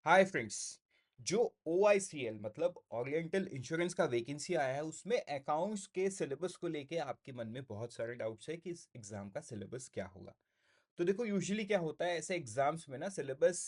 Hi friends. जो OICL मतलब oriental insurance का वैकेंसी आया है उसमें अकाउंट्स के सिलेबस को लेके आपके मन में बहुत सारे डाउट्स है कि इस एग्जाम का सिलेबस क्या होगा। तो देखो यूजुअली क्या होता है ऐसे एग्जाम्स में ना सिलेबस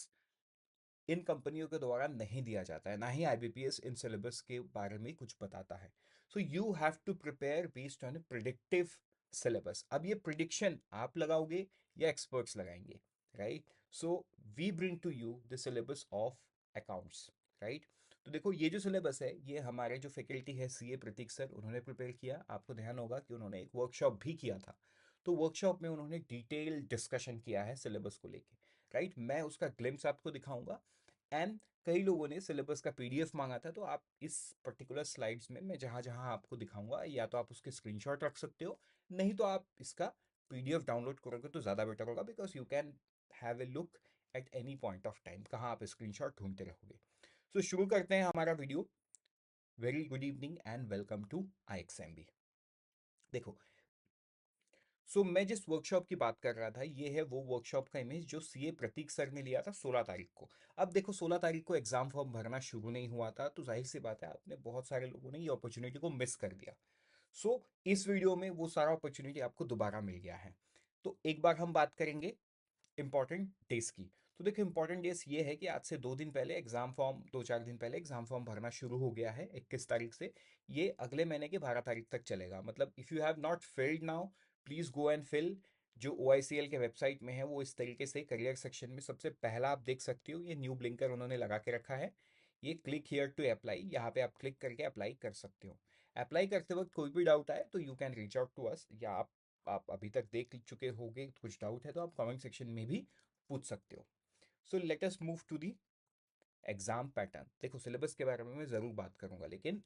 इन कंपनियों के द्वारा नहीं दिया जाता है, ना ही IBPS इन सिलेबस के बारे में कुछ बताता है। So you have to prepare based on a predictive syllabus. अब ये प्रिडिक्शन आप लगाओगे या एक्सपर्ट्स लगाएंगे, right? So we bring to you the syllabus of accounts, right? तो देखो ये जो सिलेबस है ये हमारे जो फैकल्टी है CA प्रतीक सर उन्होंने प्रिपेयर किया। आपको ध्यान होगा कि उन्होंने एक वर्कशॉप भी किया था। तो वर्कशॉप में उन्होंने डिटेल डिस्कशन किया है सिलेबस को लेके, राइट? मैं उसका ग्लिम्स आपको दिखाऊंगा। एंड कई लोगों ने सिलेबस का PDF मांगा था, तो आप इस पर्टिकुलर स्लाइड्स में मैं जहां जहां आपको दिखाऊंगा या तो आप उसके स्क्रीनशॉट रख सकते हो, नहीं तो आप इसका PDF डाउनलोड करोगे तो ज़्यादा बेटर होगा, because you can have a look at any point of time कहाँ आप स्क्रीनशॉट ढूंढते रहोगे। सो शुरू करते हैं हमारा video. Very good evening and welcome to IXMB। देखो, मैं जिस वर्कशॉप की बात कर रहा था ये है वो वर्कशॉप का इमेज जो CA प्रतीक सर ने लिया था 16 तारीख को। अब देखो 16 तारीख को एग्जाम फॉर्म भरना शुरू नहीं हुआ था, तो जाहिर सी बात है आपने बहुत सारे लोगों ने ये अपॉर्चुनिटी को मिस कर दिया। इस वीडियो में वो सारा अपॉर्चुनिटी आपको दोबारा मिल गया है। तो एक बार हम बात करेंगे इंपॉर्टेंट डेज की। तो देखो इंपॉर्टेंट डेज ये है कि आज से 2 दिन पहले एग्जाम फॉर्म, 2-4 दिन पहले एग्जाम फॉर्म भरना शुरू हो गया है 21 तारीख से। ये अगले महीने की 12 तारीख तक चलेगा। मतलब if you have not filled now, please go and fill. जो OICL के वेबसाइट में है वो इस तरीके से करियर सेक्शन में सबसे पहला आप देख सकते हो, ये न्यू ब्लिंकर उन्होंने लगा के रखा है। ये क्लिक हियर टू अप्लाई, यहाँ पे आप क्लिक करके अप्लाई कर सकते हो। अप्लाई करते वक्त कोई भी डाउट आए तो you can reach out to us, या आप अभी तक देख चुके होंगे, कुछ डाउट है तो आप कमेंट सेक्शन में भी पूछ सकते हो। So let us move to the exam pattern. देखो सिलेबस के बारे में मैं ज़रूर बात करूंगा, लेकिन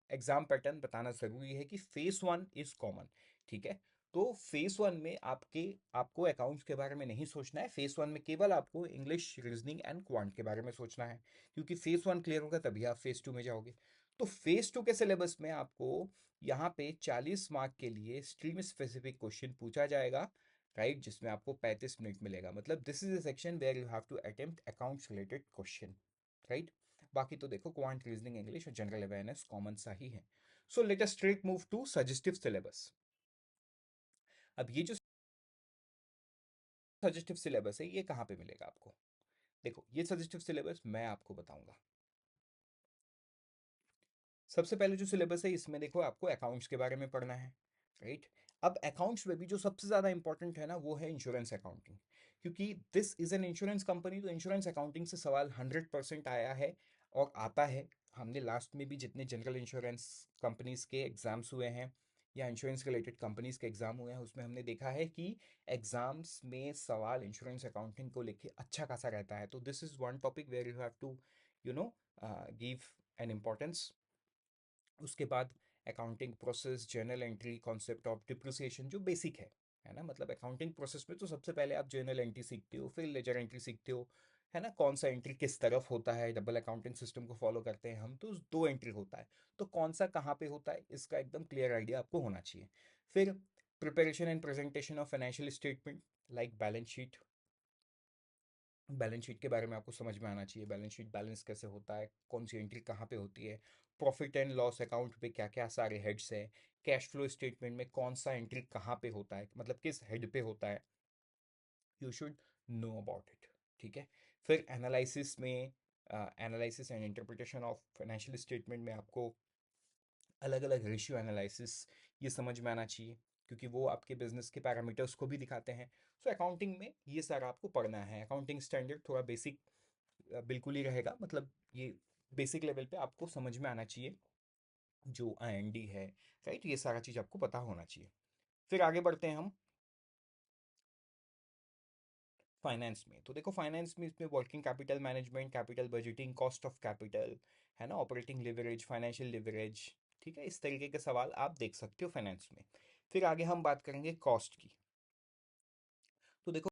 एग्जाम पैटर्न बताना ज़रूरी है कि फेस 1 इज़ कॉमन। ठीक है? तो फेस 1 में आपको अकाउंट्स के बारे में नहीं सोचना है। फेस 1 में केवल आपको इंग्लिश, रीजनिंग एंड क्वांट के बारे में सोचना है, क्योंकि फेस 1 क्लियर होगा तभी आप फेस 2 में जाओगे। तो फेस 2 के सिलेबस में आपको यहाँ पे 40 मार्क के लिए स्ट्रीम स्पेसिफिक क्वेश्चन पूछा जाएगा, राइट? जिसमें आपको 35 मिनट मिलेगा। मतलब this is a section where you have to attempt accounts related question, right? बाकी तो देखो क्वांट, रीजनिंग, इंग्लिश और जनरल अवेयरनेस कॉमन सा ही है। So let us straight move to suggestive syllabus. अब ये जो सजेस्टिव सिलेबस है ये कहाँ पे मिलेगा आपको? देखो ये सजेस्टिव सिलेबस मैं आपको बताऊंगा। सबसे पहले जो सिलेबस है इसमें देखो आपको अकाउंट्स के बारे में पढ़ना है, राइट? अब अकाउंट्स में भी जो सबसे ज़्यादा इंपॉर्टेंट है ना वो है इंश्योरेंस अकाउंटिंग, क्योंकि this is an insurance company. तो इंश्योरेंस अकाउंटिंग से सवाल 100% आया है और आता है। हमने लास्ट में भी जितने जनरल इंश्योरेंस कंपनीज के एग्जाम्स हुए हैं या इंश्योरेंस रिलेटेड कंपनीज के एग्जाम हुए हैं उसमें हमने देखा है कि एग्जाम्स में सवाल इंश्योरेंस अकाउंटिंग को लेके अच्छा खासा रहता है। तो this is one topic where you have to you know give an importance. उसके बाद accounting process, journal entry, concept of depreciation जो बेसिक है ना? मतलब अकाउंटिंग प्रोसेस में तो सबसे पहले आप जर्नल एंट्री सीखते हो, फिर लेजर एंट्री सीखते हो, है ना? कौन सा एंट्री किस तरफ होता है, डबल अकाउंटिंग सिस्टम को फॉलो करते हैं हम तो 2 एंट्री होता है। तो कौन सा कहाँ पे होता है इसका एकदम क्लियर आइडिया आपको होना चाहिए। फिर preparation and presentation of financial statement like balance sheet. Balance sheet के बारे में आपको समझ में आना चाहिए, बैलेंस शीट बैलेंस कैसे होता है, कौन सी एंट्री कहाँ पे होती है, प्रॉफिट एंड लॉस अकाउंट पे क्या क्या सारे हेड्स हैं, कैश फ्लो स्टेटमेंट में कौन सा एंट्री कहाँ पे होता है, मतलब किस हेड पे होता है, you should know about it. ठीक है? फिर एनालिसिस में, analysis and interpretation of financial statement में आपको अलग अलग रेशियो एनालिसिस ये समझ में आना चाहिए, क्योंकि वो आपके बिजनेस के पैरामीटर्स को भी दिखाते हैं। सो अकाउंटिंग में ये सारा आपको पढ़ना है। अकाउंटिंग स्टैंडर्ड थोड़ा बेसिक बिल्कुल ही रहेगा, मतलब ये बेसिक लेवल पे आपको समझ में आना चाहिए। जो IND है, राइट, ये सारा चीज़ आपको पता होना चाहिए। फिर आगे बढ़ते हैं हम फाइनेंस में। तो देखो फाइनेंस में इसमें working capital management, capital budgeting, cost of capital, है ना, ऑपरेटिंग लिवरेज, फाइनेंशियल लिवरेज। ठीक है? इस तरीके के सवाल आप देख सकते हो फाइनेंस में। फिर आगे हम बात करेंगे कॉस्ट की। तो देखो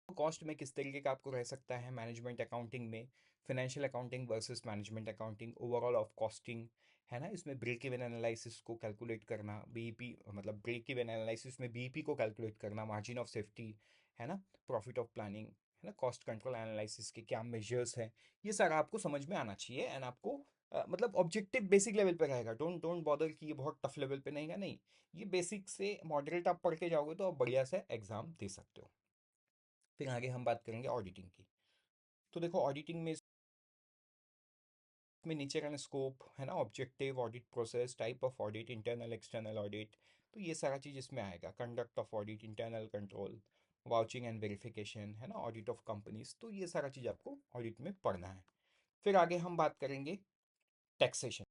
कॉस्ट में किस तरीके का आपको रह सकता है मैनेजमेंट अकाउंटिंग में, financial accounting versus management accounting, overall of costing, है ना? इसमें ब्रेक इवन एनालिसिस को कैलकुलेट करना, BEP मतलब ब्रेक इवन एनालिसिस में BEP को कैलकुलेट करना, मार्जिन ऑफ सेफ्टी, है ना, प्रॉफिट ऑफ प्लानिंग, है ना, कॉस्ट कंट्रोल एनालिसिस के क्या मेजर्स हैं, ये सारा आपको समझ में आना चाहिए। एंड आपको मतलब ऑब्जेक्टिव बेसिक लेवल पे रहेगा, डोंट डोंट बॉदर कि ये बहुत टफ लेवल पे नहीं है, नहीं, ये बेसिक से मॉडरेट आप पढ़ के जाओगे तो आप बढ़िया से एग्जाम दे सकते हो। फिर आगे हम बात करेंगे ऑडिटिंग की। तो देखो ऑडिटिंग में नेचर एंड स्कोप है ना, objective, audit process, type of audit, internal external audit, तो ये सारा चीज़ इसमें आएगा। Conduct of audit, internal control, vouching and verification, है ना, ऑडिट ऑफ कंपनीज, तो ये सारा चीज़ आपको ऑडिट में पढ़ना है। फिर आगे हम बात करेंगे टैक्सेशन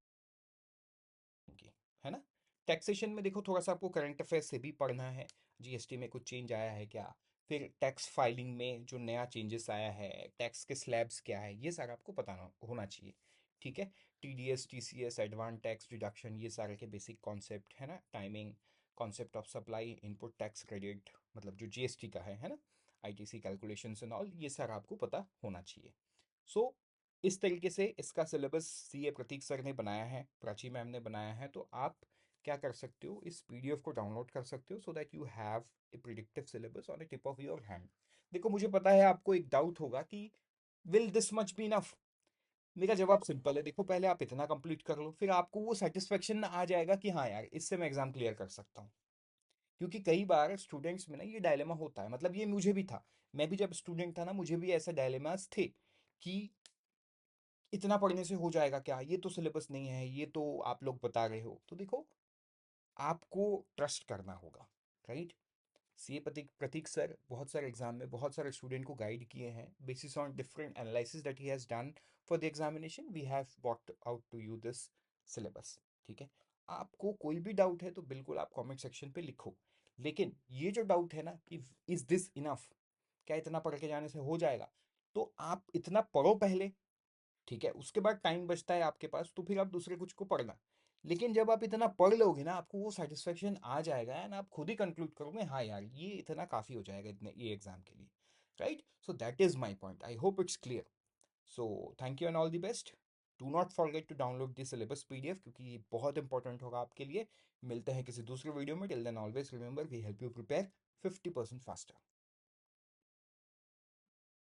की, है ना। टैक्सेशन में देखो थोड़ा सा आपको करंट अफेयर्स से भी पढ़ना है, जीएसटी में कुछ चेंज आया है क्या, फिर टैक्स फाइलिंग में जो नया चेंजेस आया है, टैक्स के स्लैब्स क्या है, ये सारा आपको पता होना चाहिए, ठीक है। TDS, TCS, advance tax deduction, ये सारे के बेसिक कॉन्सेप्ट है ना, timing, concept of supply, input tax credit, मतलब जो जीएसटी का है ना, आईटीसी कैलकुलेशंस एंड ऑल, ये सारा आपको पता होना चाहिए। सो इस तरीके से इसका सिलेबस सीए प्रतीक सर ने बनाया है, प्राची मैम ने बनाया है। तो आप क्या कर सकते हो, इस पीडीएफ को डाउनलोड कर सकते हो, so that you have a predictive syllabus on A tip of your hand. देखो मुझे पता है आपको एक डाउट होगा कि will this much be enough. मेरा जवाब सिंपल है, देखो पहले आप इतना कंप्लीट कर लो, फिर आपको वो सेटिस्फेक्शन आ जाएगा कि हाँ यार इससे मैं एग्जाम क्लियर कर सकता हूँ। क्योंकि कई बार स्टूडेंट्स में ना ये डायलेमा होता है, मतलब ये मुझे भी था, मैं भी जब स्टूडेंट था ना, मुझे भी ऐसे डायलेमास थे कि इतना पढ़ने से हो जाएगा क्या, ये तो सिलेबस नहीं है, ये तो आप लोग बता रहे हो। तो देखो आपको ट्रस्ट करना होगा, राइट। सीए प्रतीक प्रतीक सर बहुत सारे एग्जाम में बहुत सारे स्टूडेंट को गाइड किए हैं, basis on different analysis that he has done for the examination, we have bought out to you this syllabus, ठीक है। आपको कोई भी डाउट है तो बिल्कुल आप कमेंट सेक्शन पे लिखो, लेकिन ये जो डाउट है ना कि इज दिस इनफ, क्या इतना पढ़ के जाने से हो जाएगा, तो आप इतना पढ़ो पहले, ठीक है, उसके बाद टाइम बचता है आपके पास तो फिर आप दूसरे कुछ को पढ़ना। लेकिन जब आप इतना पढ़ लोगे ना, आपको वो सेटिस्फेक्शन आ जाएगा एंड आप खुद ही कंक्लूड करोगे हाँ यार ये इतना काफ़ी हो जाएगा इतने ये एग्जाम के लिए, right. So that is my point, I hope it's clear. So thank you and all the best. Do not forget to download this syllabus PDF, क्योंकि ये बहुत इंपॉर्टेंट होगा आपके लिए। मिलते हैं किसी दूसरे वीडियो में, till then always remember we help you prepare 50% faster.